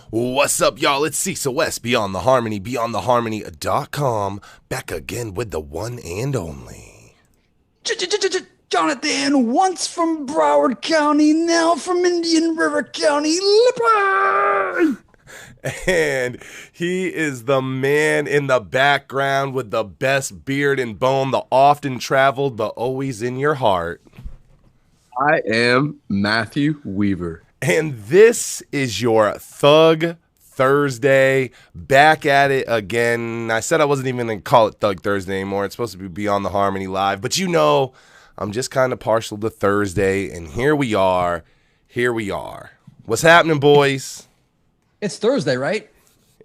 What's up, y'all? It's Cecil West, Beyond the Harmony, beyondtheharmony.com, back again with the one and only. Jonathan, once from Broward County, now from Indian River County, Lippy! And he is the man in the background with the best beard and bone, the often traveled but always in your heart. I am Matthew Weaver. And this is your Thug Thursday, back at it again. I said I wasn't even going to call it Thug Thursday anymore. It's supposed to be Beyond the Harmony Live. But you know, I'm just kind of partial to Thursday. And here we are. Here we are. What's happening, boys? It's Thursday, right?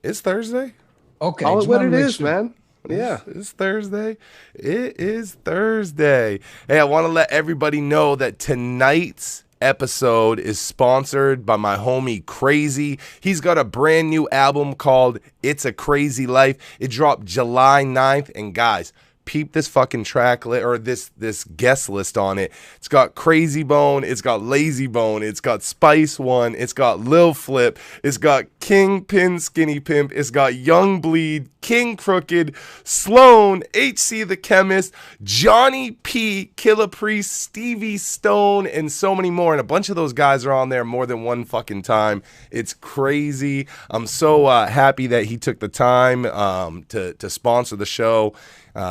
It's Thursday? Okay. Call it just what wanted it to make is, sure. man. Yeah. It's Thursday. It is Thursday. Hey, I want to let everybody know that tonight's episode is sponsored by my homie Krazy. He's got a brand new album called A Krazy Life. It dropped July 9th. And guys, peep this fucking track or this guest list on it. It's got Crazy Bone, it's got Lazy Bone, it's got Spice One, it's got Lil Flip, it's got Kingpin Skinny Pimp, it's got Young Bleed, King Crooked, Sloan, HC the Chemist, Johnny P, Killer Priest, Stevie Stone, and so many more. And a bunch of those guys are on there more than one fucking time. It's crazy. I'm so happy that he took the time to sponsor the show.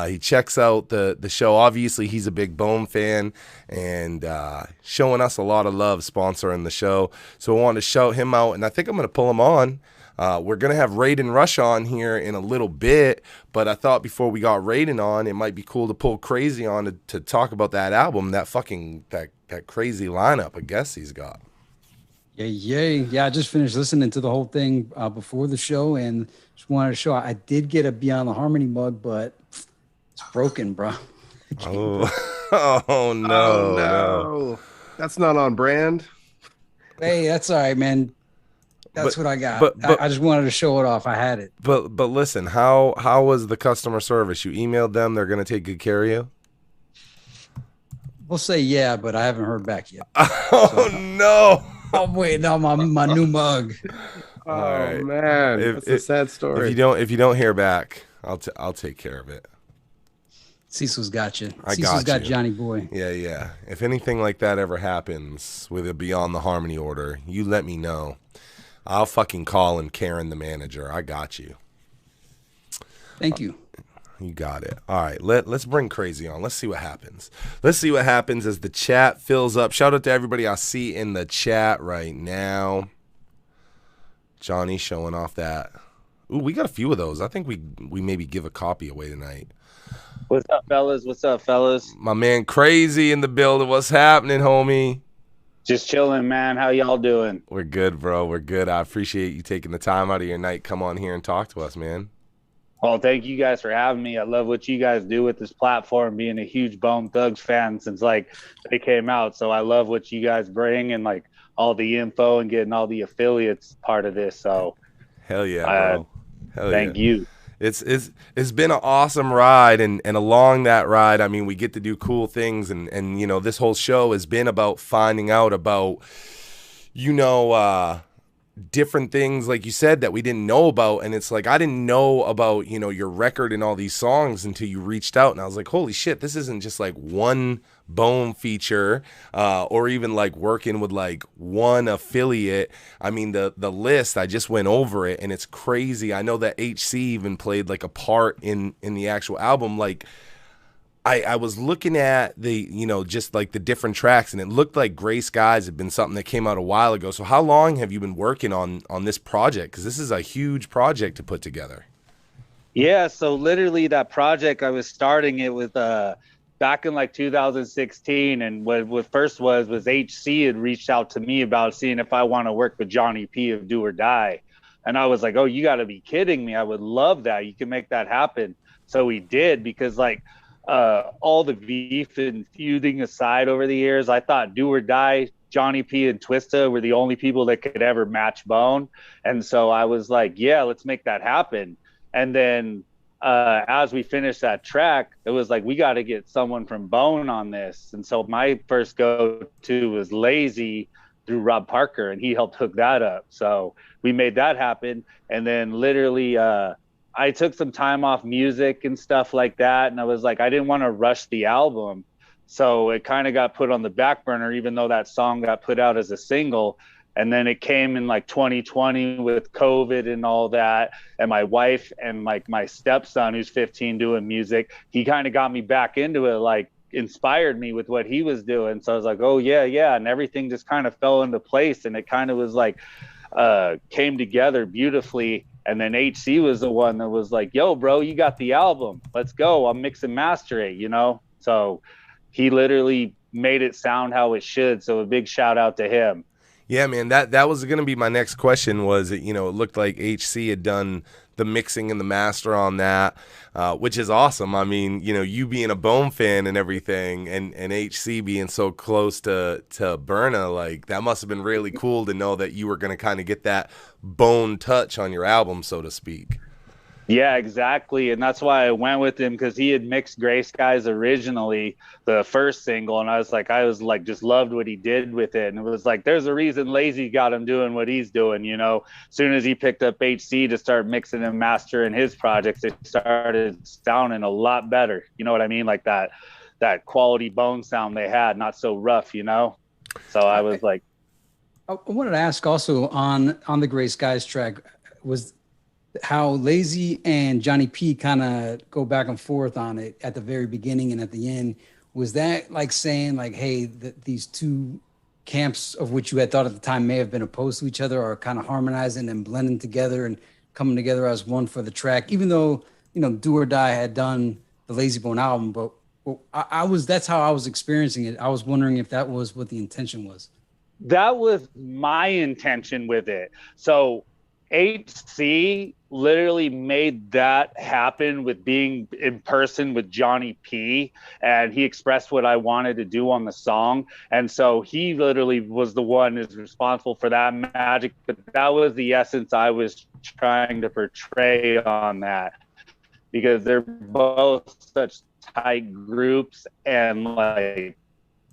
He checks out the show. Obviously, he's a big Bone fan and showing us a lot of love sponsoring the show. So I wanted to shout him out, and I think I'm going to pull him on. We're going to have Raiden Rush on here in a little bit, but I thought before we got Raiden on, it might be cool to pull Krazy on to talk about that album, that crazy lineup of guests he's got. Yeah, I just finished listening to the whole thing before the show and just wanted to show I did get a Beyond the Harmony mug, but it's broken, bro. Oh no. That's not on brand. Hey, that's all right, man. That's what I got. But I just wanted to show it off. I had it. But listen, how was the customer service? You emailed them, they're going to take good care of you? We'll say yeah, but I haven't heard back yet. Oh, no. I'm waiting on my new mug. Oh, right. man. That's a sad story. If you don't hear back, I'll take care of it. Cecil's got you. Cecil's got Johnny Boy. Yeah. If anything like that ever happens with a Beyond the Harmony order, you let me know. I'll fucking call and Karen the manager. I got you. Thank you. You got it. All right, let's bring Krazy on. Let's see what happens. Let's see what happens as the chat fills up. Shout out to everybody I see in the chat right now. Johnny showing off that. Ooh, we got a few of those. I think we maybe give a copy away tonight. What's up, fellas? My man Krazy in the building. What's happening, homie? Just chilling, man. How y'all doing? We're good, bro. We're good. I appreciate you taking the time out of your night. Come on here and talk to us, man. Well, thank you guys for having me. I love what you guys do with this platform, being a huge Bone Thugs fan since like they came out. So I love what you guys bring and like all the info and getting all the affiliates part of this. So hell yeah, bro. Thank you. It's been an awesome ride, and along that ride, I mean, we get to do cool things, and you know, this whole show has been about finding out about, you know, different things, like you said, that we didn't know about. And it's like, I didn't know about, you know, your record and all these songs until you reached out, and I was like, holy shit, this isn't just like one Bone feature or even like working with like one affiliate. I mean, the list, I just went over it and it's crazy. I know that HC even played like a part in the actual album. Like I was looking at the, you know, just like the different tracks, and it looked like Gray Skies had been something that came out a while ago. So how long have you been working on this project? Because this is a huge project to put together. Yeah, so literally that project, I was starting it with back in like 2016, and what first was HC had reached out to me about seeing if I want to work with Johnny P of Do or Die. And I was like, oh, you got to be kidding me. I would love that. You can make that happen. So we did, because like all the beef and feuding aside over the years, I thought Do or Die, Johnny P and Twista were the only people that could ever match Bone. And so I was like, yeah, let's make that happen. And then as we finished that track, it was like, we got to get someone from Bone on this. And so my first go-to was Lazy, through Rob Parker, and he helped hook that up. So we made that happen. And then literally, I took some time off music and stuff like that. And I was like, I didn't want to rush the album. So it kind of got put on the back burner, even though that song got put out as a single. And then it came in like 2020 with COVID and all that. And my wife and like my stepson, who's 15, doing music, he kind of got me back into it, like inspired me with what he was doing. So I was like, oh yeah, yeah. And everything just kind of fell into place. And it kind of was like, came together beautifully. And then HC was the one that was like, yo, bro, you got the album. Let's go. I'll mix and master it, you know? So he literally made it sound how it should. So a big shout out to him. Yeah, man, that was going to be my next question. Was it, you know, it looked like HC had done the mixing and the master on that, which is awesome. I mean, you know, you being a Bone fan and everything, and HC being so close to Burna, like that must have been really cool to know that you were going to kind of get that Bone touch on your album, so to speak. Yeah, exactly. And that's why I went with him, because he had mixed Gray Skies originally, the first single. And I was like, just loved what he did with it. And it was like, there's a reason Lazy got him doing what he's doing, you know. As soon as he picked up HC to start mixing and mastering his projects, it started sounding a lot better. You know what I mean? Like that quality Bone sound they had, not so rough, you know. So I was like, I wanted to ask also on the Gray Skies track, was how Lazy and Johnny P kind of go back and forth on it at the very beginning and at the end. Was that like saying like, hey, these two camps of which you had thought at the time may have been opposed to each other are kind of harmonizing and blending together and coming together as one for the track, even though, you know, Do or Die had done the Lazy Bone album, but that's how I was experiencing it. I was wondering if that was what the intention was. That was my intention with it. So HC literally made that happen with being in person with Johnny P, and he expressed what I wanted to do on the song. And so he literally was the one who's responsible for that magic, but that was the essence I was trying to portray on that, because they're both such tight groups, and like,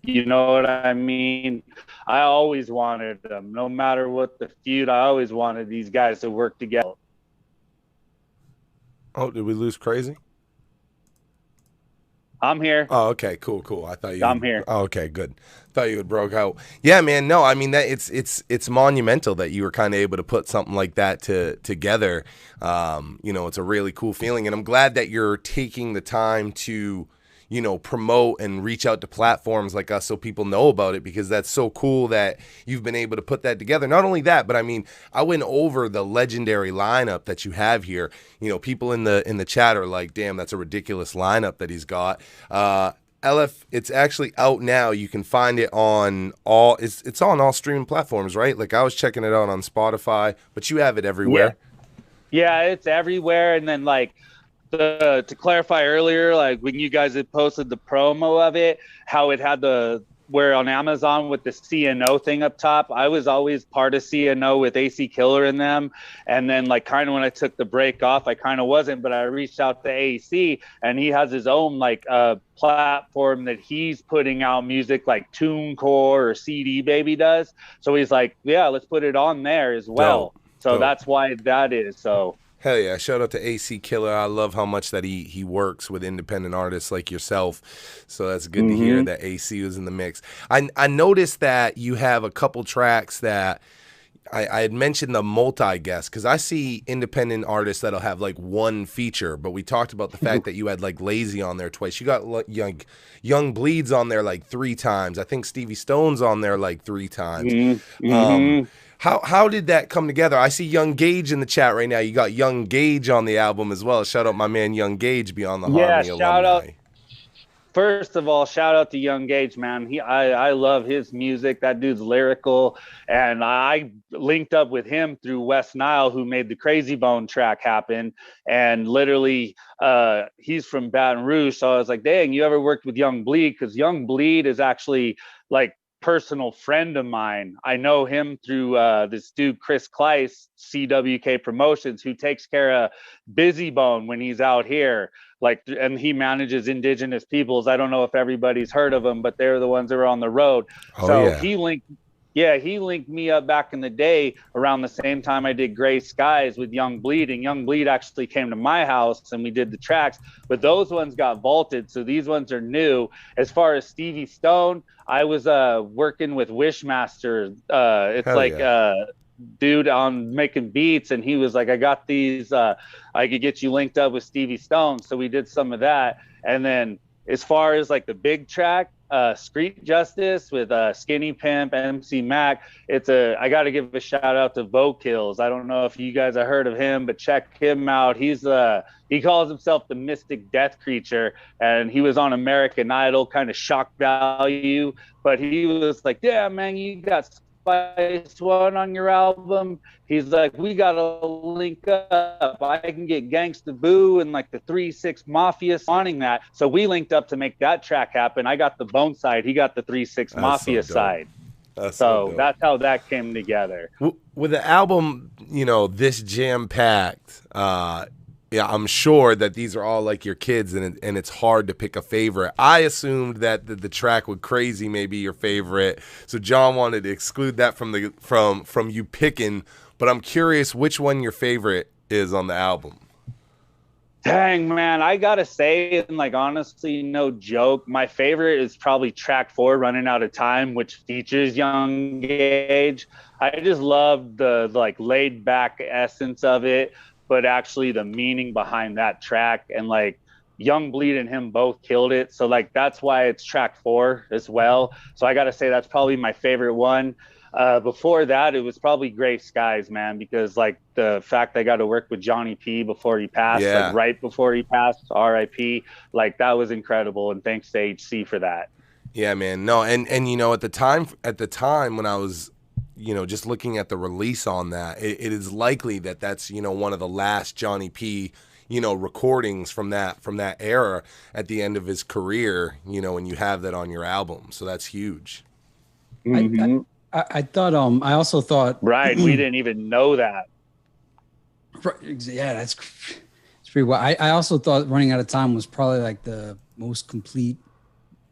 you know what I mean? I always wanted them, no matter what the feud, I always wanted these guys to work together. Oh, did we lose Krazy? I'm here. Oh, okay, cool. I thought you. I'm here. Oh, okay, good. Thought you had broke out. Yeah, man. No, I mean that it's monumental that you were kind of able to put something like that together. You know, it's a really cool feeling, and I'm glad that you're taking the time to, you know, promote and reach out to platforms like us so people know about it, because that's so cool that you've been able to put that together. Not only that, but I mean, I went over the legendary lineup that you have here. You know, people in the chat are like, damn, that's a ridiculous lineup that he's got. LF, it's actually out now. You can find it on it's on all streaming platforms, right? Like I was checking it out on Spotify, but you have it everywhere. Yeah, it's everywhere. And then like, to clarify earlier, like when you guys had posted the promo of it, how it had where on Amazon with the CNO thing up top, I was always part of CNO with AC Killer in them. And then like kind of when I took the break off, I kind of wasn't, but I reached out to AC, and he has his own like platform that he's putting out music like TuneCore or CD Baby does. So he's like, yeah, let's put it on there as well. So that's why that is. So hell yeah, shout out to AC Killer. I love how much that he works with independent artists like yourself. So that's good to hear that AC was in the mix. I noticed that you have a couple tracks that I had mentioned the multi-guest, because I see independent artists that'll have like one feature, but we talked about the fact that you had like Lazy on there twice. You got Young Bleeds on there like 3 times. I think Stevie Stone's on there like 3 times. How did that come together? I see Young Gage in the chat right now. You got Young Gage on the album as well. Shout out my man Young Gage, Beyond the Harmony alumni. Shout out. First of all, shout out to Young Gage, man. I love his music. That dude's lyrical. And I linked up with him through West Nile, who made the Crazy Bone track happen. And literally, he's from Baton Rouge. So I was like, dang, you ever worked with Young Bleed? Because Young Bleed is actually like personal friend of mine. I know him through this dude Chris Kleiss, CWK Promotions, who takes care of Busy Bone when he's out here, like, and he manages indigenous peoples. I don't know if everybody's heard of them, but they're the ones that are on the road. He linked Yeah, he linked me up back in the day around the same time I did Gray Skies with Young Bleed. And Young Bleed actually came to my house and we did the tracks, but those ones got vaulted. So these ones are new. As far as Stevie Stone, I was working with Wishmaster. It's Hell like yeah. dude on making beats, and he was like, I got these, I could get you linked up with Stevie Stone. So we did some of that. And then as far as like the big track, Street Justice with Skinny Pimp, MC Mac. I got to give a shout out to Vocills. I don't know if you guys have heard of him, but check him out. He calls himself the Mystic Death Creature, and he was on American Idol, kind of shock value. But he was like, "Yeah, man, you got Spice One on your album." He's like, "We gotta link up. I can get Gangsta Boo and like the 3-6 Mafia wanting that." So we linked up to make that track happen. I got the Bone side, he got the 3-6 Mafia side. So that's how that came together. With the album, this jam packed, yeah, I'm sure that these are all like your kids, and it's hard to pick a favorite. I assumed that the track with Krazy may be your favorite, so John wanted to exclude that from you picking. But I'm curious which one your favorite is on the album. Dang, man, I gotta say, and like honestly, no joke, my favorite is probably track 4, Running Out of Time, which features Young Gage. I just love the like laid back essence of it, but actually the meaning behind that track, and like Young Bleed and him both killed it. So like that's why it's track 4 as well. So I gotta say that's probably my favorite one. Before that, it was probably Gray Skies, man, because like the fact I got to work with Johnny P before he passed, like right before he passed, RIP, like that was incredible. And thanks to HC for that. Yeah, man. No, and at the time when I was, just looking at the release on that, it is likely that that's, one of the last Johnny P, recordings from that era at the end of his career, and you have that on your album. So that's huge. Mm-hmm. I thought I also thought right, we didn't even know that. Yeah, it's pretty well. I also thought Running Out of Time was probably like the most complete,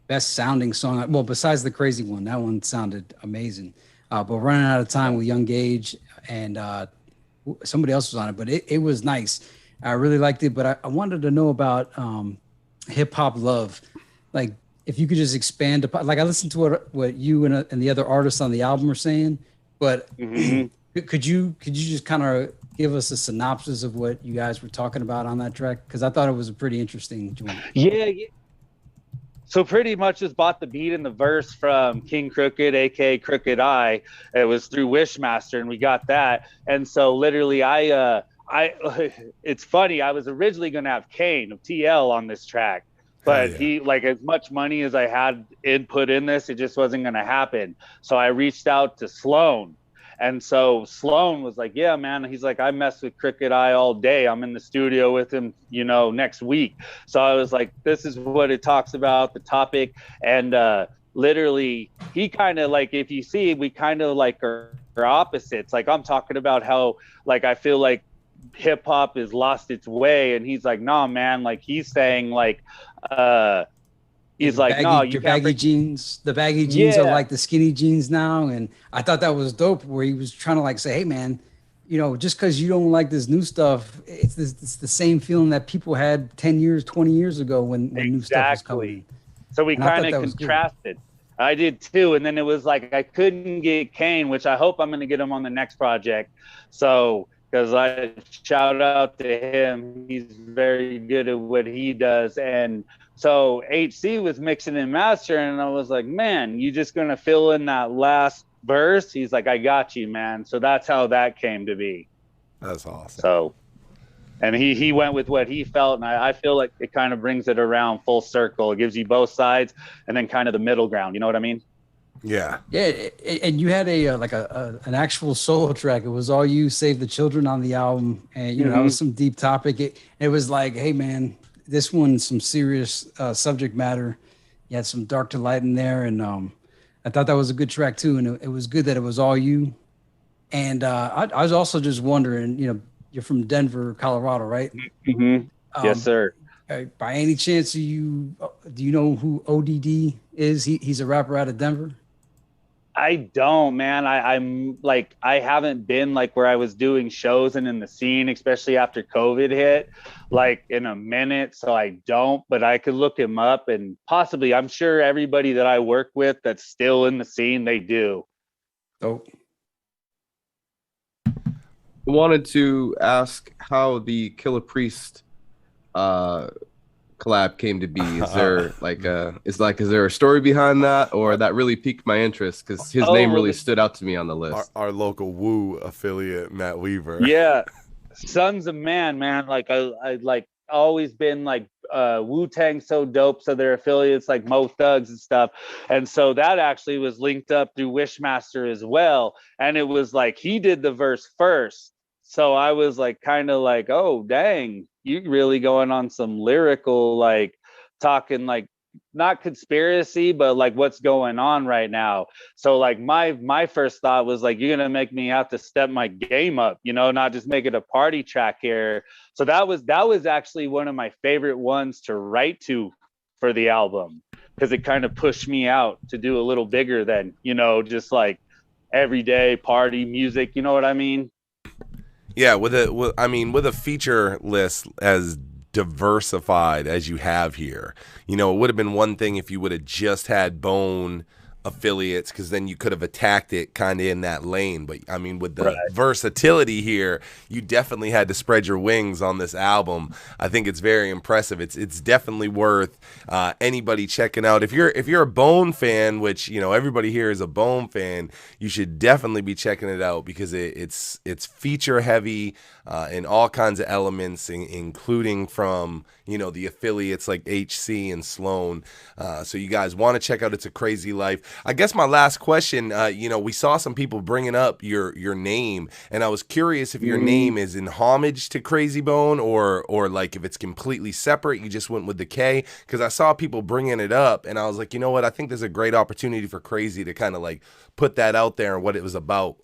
best sounding song. Well, besides the Crazy one, that one sounded amazing. But Running Out of Time with Young Gage and somebody else was on it, but it was nice. I really liked it, but I wanted to know about Hip Hop Love. Like, if you could just expand upon, like I listened to what you and the other artists on the album are saying, but could you just kind of give us a synopsis of what you guys were talking about on that track? Because I thought it was a pretty interesting joint. Yeah. So pretty much just bought the beat and the verse from King Crooked, aka Crooked Eye. It was through Wishmaster, and we got that. And so literally, it's funny. I was originally going to have Kane of TL on this track. But he, like, as much money as I had input in this, it just wasn't going to happen. So I reached out to Sloan. And so Sloan was like, yeah, man. He's like, I mess with Crooked Eye all day. I'm in the studio with him, next week. So I was like, this is what it talks about, the topic. And literally, he kind of like, if you see, we kind of like are opposites. Like, I'm talking about how, like, I feel like hip hop has lost its way, and he's like, nah, man. Like, he's saying like, he's like, no, you can't baggy jeans. The baggy jeans are like the skinny jeans now, and I thought that was dope. Where he was trying to like say, hey, man, just because you don't like this new stuff, it's the same feeling that people had 10 years, 20 years ago when new stuff was coming. So we kind of contrasted. I did too, and then it was like I couldn't get Kane, which I hope I'm going to get him on the next project. So. Because I shout out to him, he's very good at what he does. And so HC was mixing and mastering, and I was like, man, you just gonna fill in that last verse? He's like, I got you, man. So that's how that came to be. That's awesome. So, and he went with what he felt, and I feel like it kind of brings it around full circle. It gives you both sides, and then kind of the middle ground. You know what I mean? Yeah. And you had an actual solo track. It was All You, Save the Children on the album, and that was some deep topic. It was like, hey man, this one's some serious subject matter. You had some dark to light in there, and I thought that was a good track too. And it was good that it was all you. And I was also just wondering, you're from Denver, Colorado, right? Yes, sir. By any chance, do you know who ODD is? He's a rapper out of Denver. I don't, man. I'm like, I haven't been like where I was doing shows and in the scene, especially after COVID hit, like in a minute. So I don't, but I could look him up and possibly, I'm sure everybody that I work with that's still in the scene, they do. Oh, I wanted to ask how the Killer Priest uh collab came to be. Is there is there a story behind that, or that really piqued my interest because his name Well, really stood out to me on the list? Our local Woo affiliate, Matt Weaver. yeah. Sons of Man, man. Like I like always been like Wu-Tang so dope. So their affiliates like Mo Thugs and stuff. And so that actually was linked up through Wishmaster as well. And it was like he did the verse first. So I was like kind of like, oh dang, you really going on some lyrical like talking like not conspiracy, but like what's going on right now. So like my first thought was like, you're gonna make me have to step my game up, you know, not just make it a party track here. So that was actually one of my favorite ones to write to for the album because it kind of pushed me out to do a little bigger than, you know, just like everyday party music. You know what I mean? Yeah, with a feature list as diversified as you have here, you know, it would have been one thing if you would have just had Bone affiliates, because then you could have attacked it kind of in that lane. But I mean, with the versatility here, you definitely had to spread your wings on this album. I think it's very impressive. It's definitely worth anybody checking out. If you're a Bone fan, which you know everybody here is a Bone fan, you should definitely be checking it out because it's feature heavy in all kinds of elements, including from you know the affiliates like HC and Sloan. So you guys want to check out It's a Krazy Life. I guess my last question, you know, we saw some people bringing up your name, and I was curious if your name is in homage to Krazy Bone or like if it's completely separate. You just went with the K, because I saw people bringing it up, and I was like, you know what? I think there's a great opportunity for Krazy to kind of like put that out there and what it was about.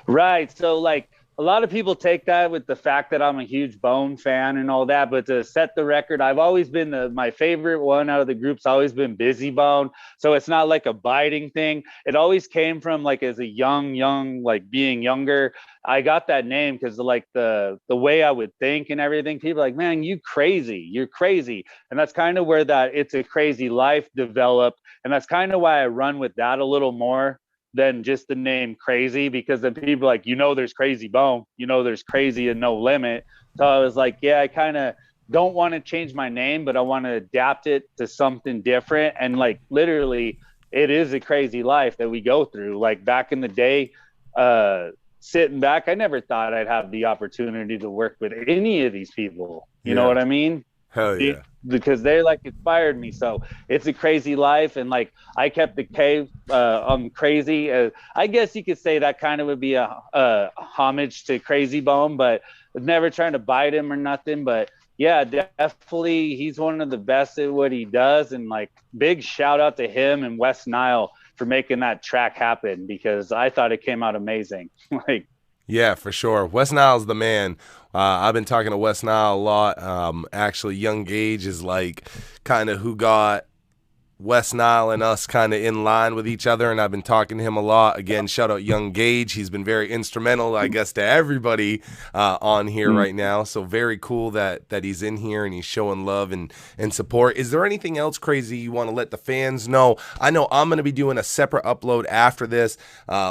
Right. So like a lot of people take that with the fact that I'm a huge Bone fan and all that, but to set the record, I've always been my favorite one out of the group's always been Busy Bone. So it's not like a biting thing. It always came from like as a young, like being younger. I got that name because like the way I would think and everything. People are like, man, you're crazy. And that's kind of where that It's a Krazy Life developed. And that's kind of why I run with that a little more than just the name Crazy, because then people are like, you know, there's Crazy Bone, you know, there's Crazy and No Limit. So I was like, yeah, I kind of don't want to change my name, but I want to adapt it to something different. And like literally, it is a crazy life that we go through. Like back in the day, sitting back, I never thought I'd have the opportunity to work with any of these people. You know what I mean? Hell yeah. Because they like inspired me. So It's a Krazy Life, and like I kept the K on Crazy. I guess you could say that kind of would be a homage to Krazy Bone, but never trying to bite him or nothing. But yeah, definitely he's one of the best at what he does, and like big shout out to him and West Nile for making that track happen, because I thought it came out amazing. Like, yeah, for sure. West Nile's the man. I've been talking to West Nile a lot. Actually, Young Gage is like kind of who got West Nile and us kind of in line with each other, and I've been talking to him a lot. Again, shout out Young Gage. He's been very instrumental, I guess, to everybody on here right now. So very cool that he's in here and he's showing love and support. Is there anything else crazy you want to let the fans know? I know I'm going to be doing a separate upload after this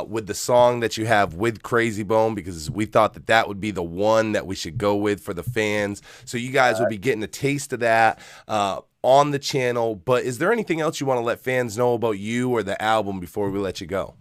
with the song that you have with Krazy Bone, because we thought that would be the one that we should go with for the fans. So you guys will be getting a taste of that on the channel. But is there anything else you want to let fans know about you or the album before we let you go?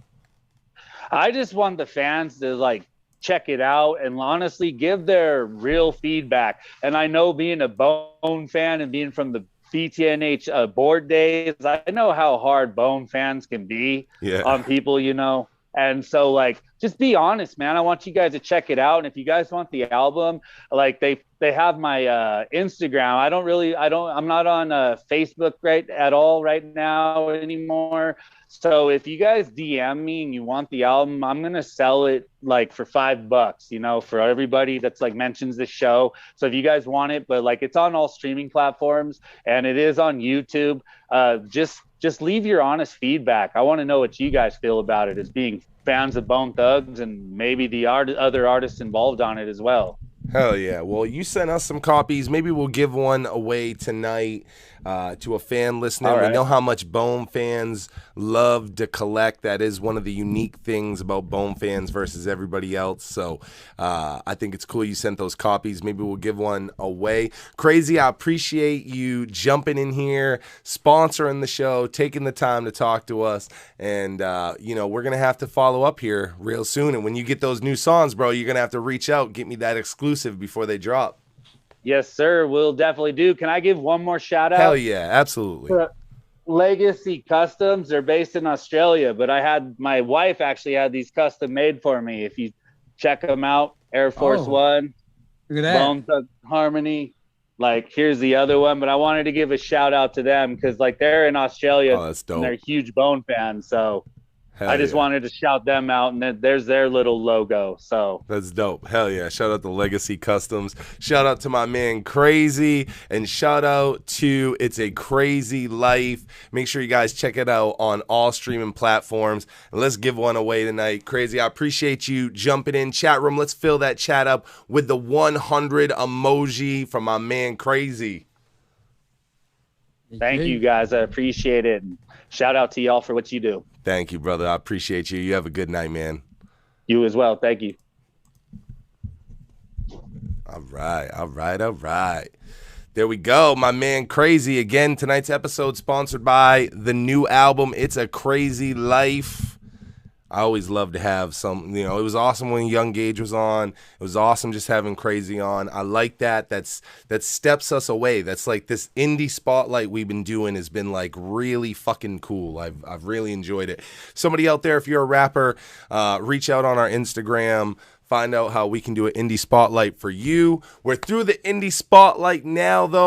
I just want the fans to like check it out and honestly give their real feedback. And I know, being a Bone fan and being from the BTNH board days, I know how hard Bone fans can be on people, you know. And so like, just be honest, man. I want you guys to check it out. And if you guys want the album, like they have my Instagram. I'm not on Facebook at all right now anymore. So if you guys DM me and you want the album, I'm going to sell it like for $5, you know, for everybody that's like mentions the show. So if you guys want it, but like it's on all streaming platforms and it is on YouTube, just just leave your honest feedback. I want to know what you guys feel about it as being fans of Bone Thugs and maybe the other artists involved on it as well. Hell yeah. Well, you sent us some copies. Maybe we'll give one away tonight to a fan listener. All right. We know how much Bone fans love to collect. That is one of the unique things about Bone fans versus everybody else. So I think it's cool you sent those copies. Maybe we'll give one away. Krazy, I appreciate you jumping in here, sponsoring the show, taking the time to talk to us. And, we're going to have to follow up here real soon. And when you get those new songs, bro, you're going to have to reach out, get me that exclusive before they drop. Yes, sir. We'll definitely do. Can I give one more shout out? Hell yeah, absolutely. Legacy Customs. They're based in Australia, but my wife actually had these custom made for me. If you check them out, Air Force One, Look at that. Bone Thugs Harmony. Like, here's the other one, but I wanted to give a shout out to them because, like, they're in Australia. Oh, that's dope. And they're huge Bone fans. So Hell I just wanted to shout them out, and then there's their little logo. So that's dope. Hell yeah. Shout out to Legacy Customs. Shout out to my man Krazy, and shout out to It's a Krazy Life. Make sure you guys check it out on all streaming platforms. And let's give one away tonight. Krazy, I appreciate you jumping in. Chat room, let's fill that chat up with the 100 emoji from my man Krazy. thank you guys. I appreciate it. And shout out to y'all for what you do. Thank you, brother. I appreciate you. You have a good night, man. You as well. Thank you. All right. There we go. My man Krazy. Again, tonight's episode sponsored by the new album, It's a Krazy Life. I always love to have some, it was awesome when Young Gage was on. It was awesome just having Krazy on. I like that. That steps us away. That's like this indie spotlight we've been doing has been like really fucking cool. I've really enjoyed it. Somebody out there, if you're a rapper, reach out on our Instagram. Find out how we can do an indie spotlight for you. We're through the indie spotlight now, though.